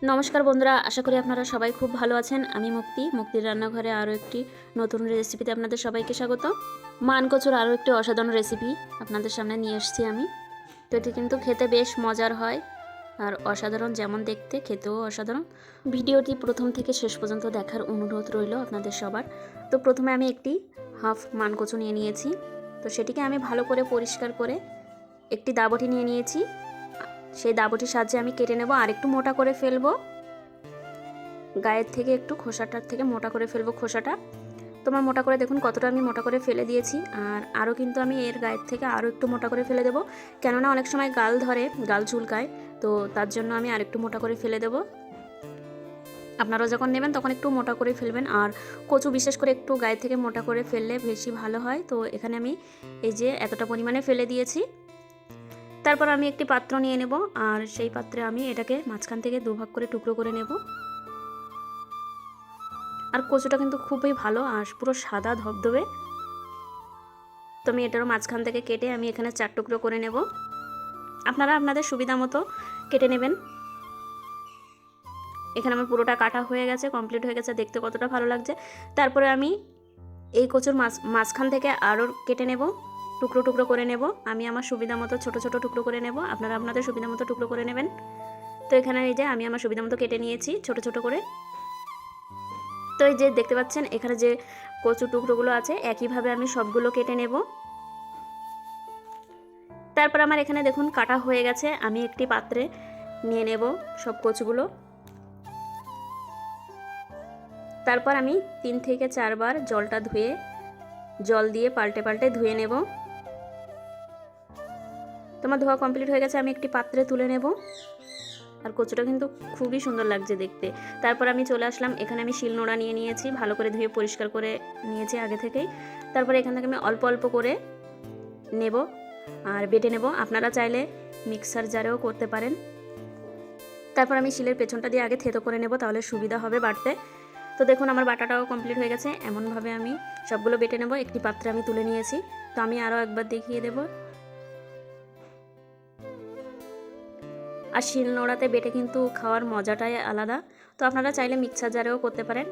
নমস্কার বন্ধুরা, আশা করি আপনারা সবাই খুব ভালো আছেন। আমি মুক্তির রান্নাঘরে আরও একটি নতুন রেসিপিতে আপনাদের সবাইকে স্বাগত। মান কচুর আরও একটি অসাধারণ রেসিপি আপনাদের সামনে নিয়ে এসেছি আমি। তো এটি কিন্তু খেতে বেশ মজার হয় আর অসাধারণ, যেমন দেখতে খেতেও অসাধারণ। ভিডিওটি প্রথম থেকে শেষ পর্যন্ত দেখার অনুরোধ রইল আপনাদের সবার। তো প্রথমে আমি একটি হাফ মান কচু নিয়ে নিয়েছি। তো সেটিকে আমি ভালো করে পরিষ্কার করে একটি দাবটি নিয়ে নিয়েছি। সেই দাবটির সাহায্যে আমি কেটে নেব, আর একটু মোটা করে ফেলবো, গায়ের থেকে একটু খোসাটার থেকে মোটা করে ফেলবো খোসাটা। তোমার মোটা করে দেখুন কতটা আমি মোটা করে ফেলে দিয়েছি, আর আরও কিন্তু আমি এর গায়ের থেকে আরও একটু মোটা করে ফেলে দেবো, কেননা অনেক সময় গাল ধরে, গাল চুলকায়, তো তার জন্য আমি আর একটু মোটা করে ফেলে দেবো। আপনারা যখন নেবেন তখন একটু মোটা করে ফেলবেন, আর কচু বিশেষ করে একটু গায়ে থেকে মোটা করে ফেললে বেশি ভালো হয়। তো এখানে আমি এই যে এতটা পরিমাণে ফেলে দিয়েছি। তারপর আমি একটি পাত্র নিয়ে নেব, আর সেই পাত্রে আমি এটাকে মাঝখান থেকে দুভাগ করে টুকরো করে নেব। আর কচুটা কিন্তু খুবই ভালো আর পুরো সাদা ধবধবে। তো আমি এটারও মাঝখান থেকে কেটে আমি এখানে 4 টুকরো করে নেব। আপনারা আপনাদের সুবিধা মতো কেটে নেবেন। এখানে আমার পুরোটা কাটা হয়ে গেছে, কমপ্লিট হয়ে গেছে, দেখতে কতটা ভালো লাগছে। তারপরে আমি এই কচুর মাঝখান থেকে আরও কেটে নেব, টুকরো টুকরো করে নেব। আমি আমার সুবিধা মতো ছোট ছোট টুকরো করে নেব, আপনারা আপনাদের সুবিধা মতো টুকরো করে নেবেন। তো এখানে এই যে আমি আমার সুবিধা মতো কেটে নিয়েছি ছোট ছোট করে। তো এই যে দেখতে পাচ্ছেন এখানে যে কচুর টুকরোগুলো আছে, একইভাবে আমি সবগুলো কেটে নেব। তারপর আমার এখানে দেখুন কাটা হয়ে গেছে, আমি একটি পাত্রে নিয়ে নেব সব কচুগুলো। তারপর আমি 3 থেকে 4 বার জলটা ধুয়ে, জল দিয়ে পাল্টে পাল্টে ধুয়ে নেব। তোমার ধোয়া কমপ্লিট হয়ে গেছে, আমি একটি পাত্রে তুলে নেব। আর কচুটা কিন্তু খুবই সুন্দর লাগছে দেখতে। তারপর আমি চলে আসলাম, এখানে আমি শিলনোড়া নিয়ে নিয়েছি, ভালো করে ধুয়ে পরিষ্কার করে নিয়েছি আগে থেকেই। তারপরে এখান থেকে আমি অল্প অল্প করে নেব আর বেটে নেব। আপনারা চাইলে মিক্সার জারেও করতে পারেন। তারপর আমি শিলের পেছনটা দিয়ে আগে থেতো করে নেব, তাহলে সুবিধা হবে বাটতে। তো দেখুন আমার বাটাটাও কমপ্লিট হয়ে গেছে। এমনভাবে আমি সবগুলো বেটে নেব। একটি পাত্রে আমি তুলে নিয়েছি। তো আমি আরও একবার দেখিয়ে দেব। আর শিলনোড়াতে বেটে কিন্তু খাওয়ার মজাটাই আলাদা। তো আপনারা চাইলে মিক্সার জারেও করতে পারেন।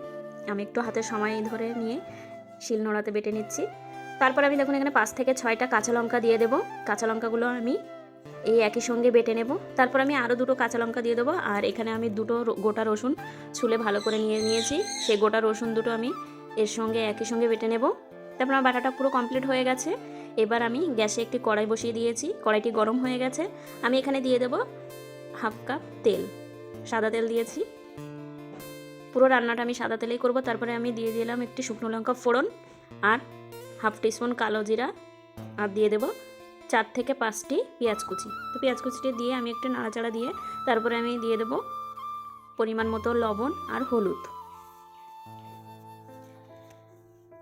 আমি একটু হাতে সময় ধরে নিয়ে শিলনোড়াতে বেটে নিচ্ছি। তারপর আমি দেখুন এখানে 5 থেকে 6টা কাঁচা লঙ্কা দিয়ে দেবো। কাঁচা লঙ্কাগুলো আমি এই একই সঙ্গে বেটে নেব। তারপর আমি আরও 2টো কাঁচা লঙ্কা দিয়ে দেবো, আর এখানে আমি 2টো গোটা রসুন ছুলে ভালো করে নিয়ে নিয়েছি। সেই গোটা রসুন 2টো আমি এর সঙ্গে একই সঙ্গে বেটে নেব। তারপর আমার বাটাটা পুরো কমপ্লিট হয়ে গেছে। এবার আমি গ্যাসে একটি কড়াই বসিয়ে দিয়েছি, কড়াইটি গরম হয়ে গেছে। আমি এখানে দিয়ে দেবো হাফ কাপ তেল, সাদা তেল দিয়েছি। পুরো রান্নাটা আমি সাদা তেলেই করব। তারপরে আমি দিয়ে দিলাম একটি শুকনো লঙ্কা ফোড়ন আর হাফ টিস্পুন কালো জিরা, আর দিয়ে দেবো 4 থেকে 5টি পেঁয়াজ কুচি। তো পেঁয়াজ কুচিটি দিয়ে আমি একটু নাড়াচাড়া দিয়ে তারপরে আমি দিয়ে দেবো পরিমাণ মতো লবণ আর হলুদ।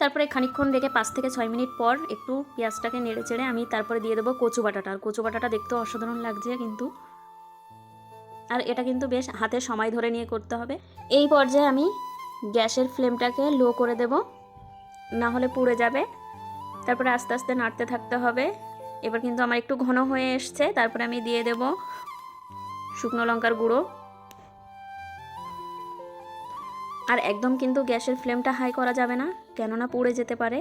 তারপরে খানিকক্ষণ রেখে 5 থেকে 6 মিনিট পর একটু পেঁয়াজটাকে নেড়ে চেড়ে আমি তারপরে দিয়ে দেবো কচু বাটাটা। আর কচু বাটাটা দেখতেও অসাধারণ লাগছে কিন্তু, আর এটা কিন্তু বেশ হাতে সময় ধরে নিয়ে করতে হবে। এই পর্যায়ে আমি গ্যাসের ফ্লেমটাকে লো করে দেব, না হলে পুড়ে যাবে। তারপরে আস্তে আস্তে নাড়তে থাকতে হবে। এবার কিন্তু আমার একটু ঘন হয়ে এসছে। তারপরে আমি দিয়ে দেব শুকনো লঙ্কার গুঁড়ো। আর একদম কিন্তু গ্যাসের ফ্লেমটা হাই করা যাবে না, কেননা পুড়ে যেতে পারে।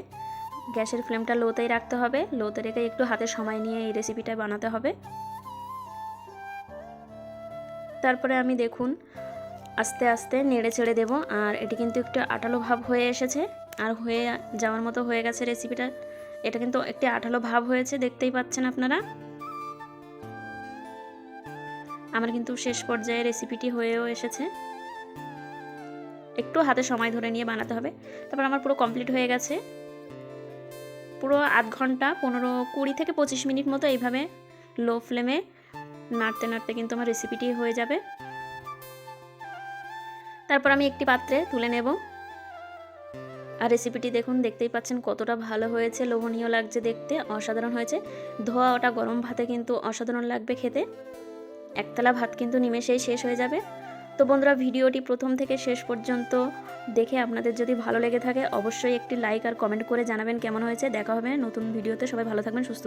গ্যাসের ফ্লেমটা লোতেই রাখতে হবে। লোতে রেখে একটু হাতে সময় নিয়ে এই রেসিপিটা বানাতে হবে। তারপরে আমি দেখুন আস্তে আস্তে নেড়ে ছেড়ে দেবো। আর এটি কিন্তু একটু আঠালো ভাব হয়ে এসেছে, আর হয়ে যাওয়ার মতো হয়ে গেছে রেসিপিটা। এটা কিন্তু একটি আঠালো ভাব হয়েছে, দেখতেই পাচ্ছেন আপনারা। আমার কিন্তু শেষ পর্যায়ে রেসিপিটি হয়েও এসেছে। একটু হাতে সময় ধরে নিয়ে বানাতে হবে। তারপর আমার পুরো কমপ্লিট হয়ে গেছে। পুরো আধ ঘন্টা 20 থেকে 25 মিনিট মতো এইভাবে লো ফ্লেমে নাড়তে নাড়তে কিন্তু আমার রেসিপিটি হয়ে যাবে। তারপর আমি একটি পাত্রে তুলে নেব। আর রেসিপিটি দেখুন, দেখতেই পাচ্ছেন কতটা ভালো হয়েছে, লোভনীয় লাগছে দেখতে, অসাধারণ হয়েছে। ধোয়া ওটা গরম ভাতে কিন্তু অসাধারণ লাগবে খেতে। একতলা ভাত কিন্তু নিমেষেই শেষ হয়ে যাবে। তো বন্ধুরা, ভিডিওটি প্রথম থেকে শেষ পর্যন্ত দেখে আপনাদের যদি ভালো লেগে থাকে অবশ্যই একটি লাইক আর কমেন্ট করে জানাবেন কেমন হয়েছে। দেখা হবে নতুন ভিডিওতে। সবাই ভালো থাকবেন, সুস্থ